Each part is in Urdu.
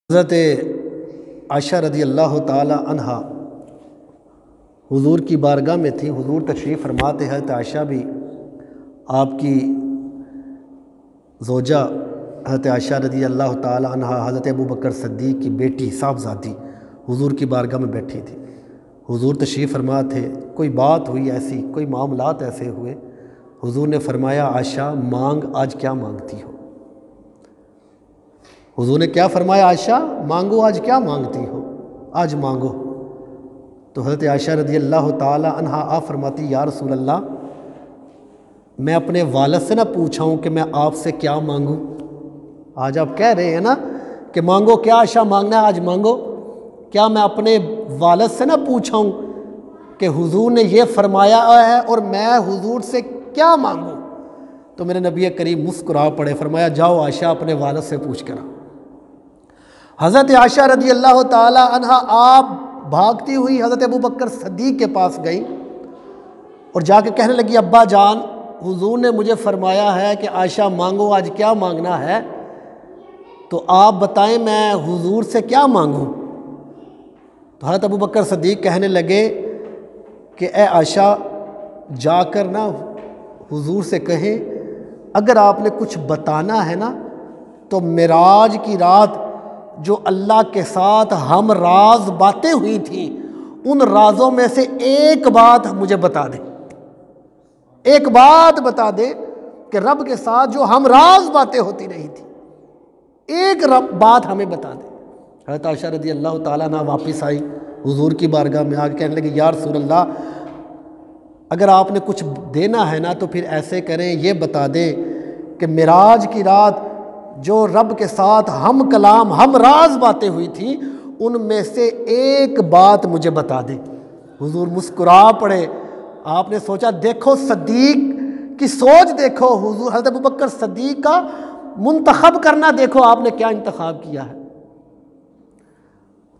حضرت عائشہ رضی اللہ تعالی عنہا حضور کی بارگاہ میں تھی۔ حضور تشریف فرماتے ہیں، حضرت عائشہ بھی آپ کی زوجہ حضرت عائشہ رضی اللہ تعالی عنہا حضرت ابوبکر صدیق کی بیٹی صاحبزادی حضور کی بارگاہ میں بیٹھی تھی۔ حضور تشریف فرما تھے، کوئی بات ہوئی ایسی، کوئی معاملات ایسے ہوئے، حضور نے فرمایا عائشہ مانگ آج کیا مانگتی ہو؟ حضور نے کیا فرمایا؟ عائشہ مانگو آج کیا مانگتی ہو، آج مانگو۔ تو حضرت عائشہ رضی اللہ تعالی عنہا آپ فرماتی یا رسول اللہ میں اپنے والد سے نہ پوچھا ہوں کہ میں آپ سے کیا مانگوں۔ آج آپ کہہ رہے ہیں نا کہ مانگو، کیا عائشہ مانگنا ہے آج مانگو، کیا میں اپنے والد سے نہ پوچھا ہوں کہ حضور نے یہ فرمایا ہے اور میں حضور سے کیا مانگوں؟ تو میرے نبی کریم مسکرا پڑے، فرمایا جاؤ عائشہ اپنے والد سے پوچھ کر۔ حضرت عائشہ رضی اللہ تعالی عنہا آپ بھاگتی ہوئی حضرت ابوبکر صدیق کے پاس گئیں اور جا کے کہنے لگی ابا جان حضور نے مجھے فرمایا ہے کہ عائشہ مانگو آج کیا مانگنا ہے، تو آپ بتائیں میں حضور سے کیا مانگوں؟ تو حضرت ابوبکر صدیق کہنے لگے کہ اے عائشہ جا کر نا حضور سے کہیں اگر آپ نے کچھ بتانا ہے نا تو معراج کی رات جو اللہ کے ساتھ ہم راز باتیں ہوئی تھیں ان رازوں میں سے ایک بات مجھے بتا دیں، ایک بات بتا دے کہ رب کے ساتھ جو ہم راز باتیں ہوتی رہی تھی ایک بات ہمیں بتا دے۔ حضرت عائشہ رضی اللہ تعالیٰ عنہ واپس آئی حضور کی بارگاہ میں، آگے کہنے لگی یا رسول اللہ اگر آپ نے کچھ دینا ہے نا تو پھر ایسے کریں یہ بتا دیں کہ معراج کی رات جو رب کے ساتھ ہم کلام ہم راز باتیں ہوئی تھیں ان میں سے ایک بات مجھے بتا دیں۔ حضور مسکرا پڑے، آپ نے سوچا دیکھو صدیق کی سوچ دیکھو، حضور حضرت ابوبکر صدیق کا منتخب کرنا دیکھو آپ نے کیا انتخاب کیا ہے۔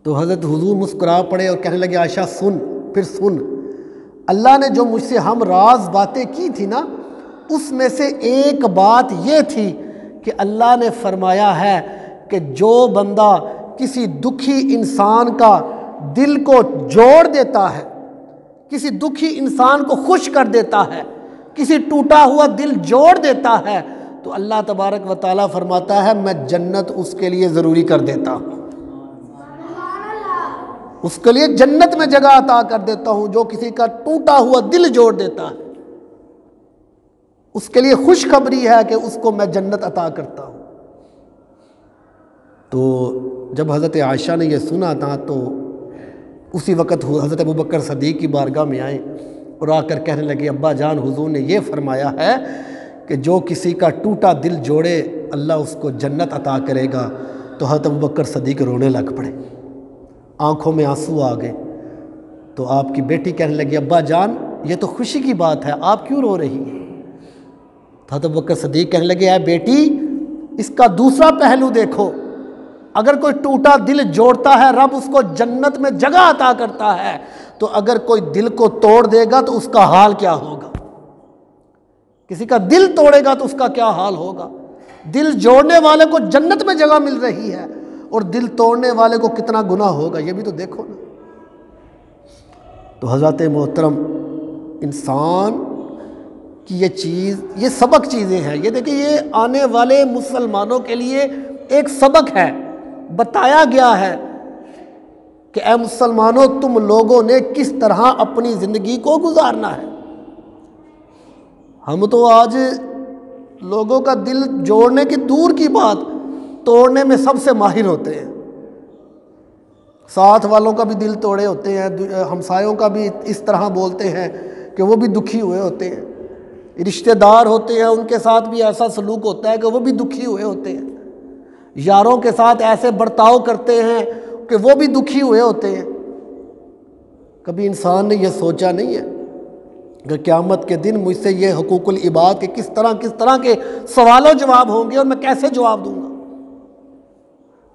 تو حضرت حضور مسکرا پڑے اور کہنے لگے عائشہ سن، پھر سن، اللہ نے جو مجھ سے ہم راز باتیں کی تھی نا اس میں سے ایک بات یہ تھی کہ اللہ نے فرمایا ہے کہ جو بندہ کسی دکھی انسان کا دل کو جوڑ دیتا ہے، کسی دکھی انسان کو خوش کر دیتا ہے، کسی ٹوٹا ہوا دل جوڑ دیتا ہے تو اللہ تبارک و تعالیٰ فرماتا ہے میں جنت اس کے لیے ضروری کر دیتا ہوں، اس کے لیے جنت میں جگہ عطا کر دیتا ہوں۔ جو کسی کا ٹوٹا ہوا دل جوڑ دیتا ہے اس کے لیے خوشخبری ہے کہ اس کو میں جنت عطا کرتا ہوں۔ تو جب حضرت عائشہ نے یہ سنا تھا تو اسی وقت حضرت ابوبکر صدیق کی بارگاہ میں آئے اور آ کر کہنے لگے ابا جان حضور نے یہ فرمایا ہے کہ جو کسی کا ٹوٹا دل جوڑے اللہ اس کو جنت عطا کرے گا۔ تو حضرت ابوبکر صدیق رونے لگ پڑے، آنکھوں میں آنسو آ گئے۔ تو آپ کی بیٹی کہنے لگی ابا جان یہ تو خوشی کی بات ہے، آپ کیوں رو رہی ہیں؟ حضرت ابوبکر صدیق کہنے لگے اے بیٹی اس کا دوسرا پہلو دیکھو، اگر کوئی ٹوٹا دل جوڑتا ہے رب اس کو جنت میں جگہ عطا کرتا ہے، تو اگر کوئی دل کو توڑ دے گا تو اس کا حال کیا ہوگا؟ کسی کا دل توڑے گا تو اس کا کیا حال ہوگا؟ دل جوڑنے والے کو جنت میں جگہ مل رہی ہے اور دل توڑنے والے کو کتنا گناہ ہوگا، یہ بھی تو دیکھو نا۔ تو حضرت محترم انسان کہ یہ چیز، یہ سبق چیزیں ہیں، یہ دیکھیں یہ آنے والے مسلمانوں کے لیے ایک سبق ہے، بتایا گیا ہے کہ اے مسلمانوں تم لوگوں نے کس طرح اپنی زندگی کو گزارنا ہے۔ ہم تو آج لوگوں کا دل جوڑنے کی دور کی بات توڑنے میں سب سے ماہر ہوتے ہیں، ساتھ والوں کا بھی دل توڑے ہوتے ہیں، ہمسایوں کا بھی اس طرح بولتے ہیں کہ وہ بھی دکھی ہوئے ہوتے ہیں، رشتہ دار ہوتے ہیں ان کے ساتھ بھی ایسا سلوک ہوتا ہے کہ وہ بھی دکھی ہوئے ہوتے ہیں، یاروں کے ساتھ ایسے برتاؤ کرتے ہیں کہ وہ بھی دکھی ہوئے ہوتے ہیں۔ کبھی انسان نے یہ سوچا نہیں ہے کہ قیامت کے دن مجھ سے یہ حقوق العباد کے کس طرح کے سوال و جواب ہوں گے اور میں کیسے جواب دوں گا؟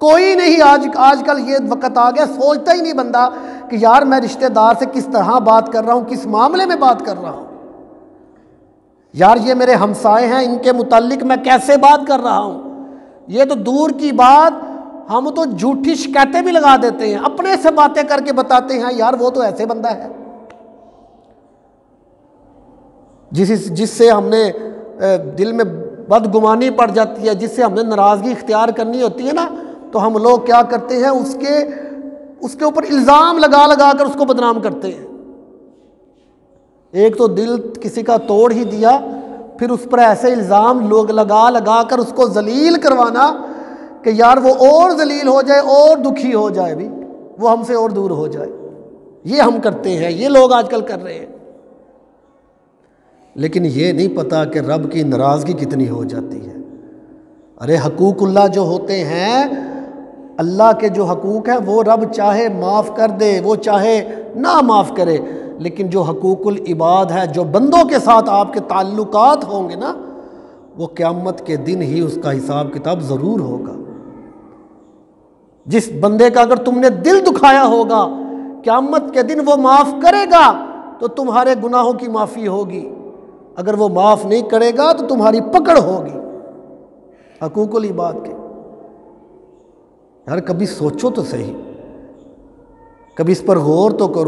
کوئی نہیں آج کل یہ وقت آ گیا سوچتا ہی نہیں بندہ کہ یار میں رشتہ دار سے کس طرح بات کر رہا ہوں، کس معاملے میں بات کر رہا ہوں، یار یہ میرے ہمسائے ہیں ان کے متعلق میں کیسے بات کر رہا ہوں۔ یہ تو دور کی بات ہم تو جھوٹی شکایتیں بھی لگا دیتے ہیں، اپنے سے باتیں کر کے بتاتے ہیں یار وہ تو ایسے بندہ ہے جس سے ہم نے دل میں بدگمانی پڑ جاتی ہے، جس سے ہم نے ناراضگی اختیار کرنی ہوتی ہے نا، تو ہم لوگ کیا کرتے ہیں، اس کے اوپر الزام لگا لگا کر اس کو بدنام کرتے ہیں۔ ایک تو دل کسی کا توڑ ہی دیا، پھر اس پر ایسے الزام لوگ لگا لگا کر اس کو ذلیل کروانا کہ یار وہ اور ذلیل ہو جائے اور دکھی ہو جائے، بھی وہ ہم سے اور دور ہو جائے۔ یہ ہم کرتے ہیں، یہ لوگ آج کل کر رہے ہیں، لیکن یہ نہیں پتا کہ رب کی ناراضگی کتنی ہو جاتی ہے۔ ارے حقوق اللہ جو ہوتے ہیں، اللہ کے جو حقوق ہیں وہ رب چاہے معاف کر دے، وہ چاہے نہ معاف کرے، لیکن جو حقوق العباد ہے، جو بندوں کے ساتھ آپ کے تعلقات ہوں گے نا، وہ قیامت کے دن ہی اس کا حساب کتاب ضرور ہوگا۔ جس بندے کا اگر تم نے دل دکھایا ہوگا، قیامت کے دن وہ معاف کرے گا تو تمہارے گناہوں کی معافی ہوگی، اگر وہ معاف نہیں کرے گا تو تمہاری پکڑ ہوگی حقوق العباد کے۔ یار کبھی سوچو تو صحیح، کبھی اس پر غور تو کرو۔